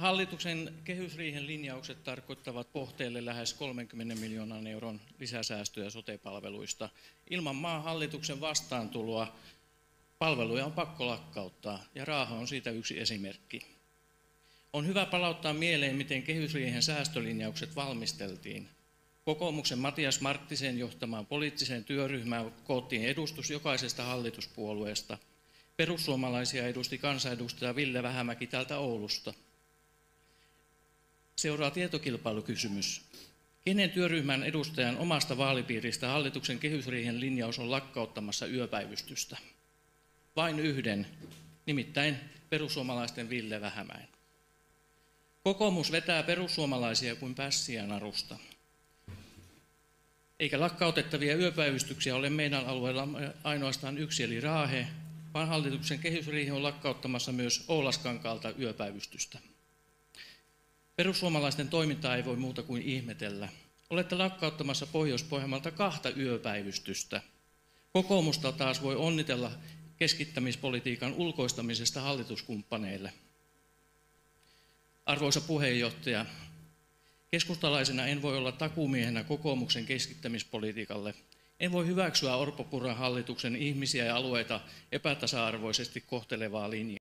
Hallituksen kehysriihen linjaukset tarkoittavat Pohteelle lähes 30 miljoonan euron lisäsäästöjä sote-palveluista. Ilman maan hallituksen vastaantuloa palveluja on pakko lakkauttaa, ja Raahe on siitä yksi esimerkki. On hyvä palauttaa mieleen, miten kehysriihen säästölinjaukset valmisteltiin. Kokoomuksen Matias Marttisen johtamaan poliittiseen työryhmään koottiin edustus jokaisesta hallituspuolueesta. Perussuomalaisia edusti kansanedustaja Ville Vähämäki täältä Oulusta. Seuraa tietokilpailukysymys. Kenen työryhmän edustajan omasta vaalipiiristä hallituksen kehysriihen linjaus on lakkauttamassa yöpäivystystä? Vain yhden, nimittäin perussuomalaisten Ville Vähämäen. Kokoomus vetää perussuomalaisia kuin pässiä narusta. Eikä lakkautettavia yöpäivystyksiä ole meidän alueella ainoastaan yksi, eli Raahe, vaan hallituksen kehysriihi on lakkauttamassa myös Oulaskankaalta yöpäivystystä. Perussuomalaisten toimintaa ei voi muuta kuin ihmetellä. Olette lakkauttamassa Pohjois-Pohjanmaalta 2 yöpäivystystä. Kokoomusta taas voi onnitella keskittämispolitiikan ulkoistamisesta hallituskumppaneille. Arvoisa puheenjohtaja, keskustalaisena en voi olla takuumiehenä kokoomuksen keskittämispolitiikalle. En voi hyväksyä Orpon-Purran hallituksen ihmisiä ja alueita epätasa-arvoisesti kohtelevaa linjaa.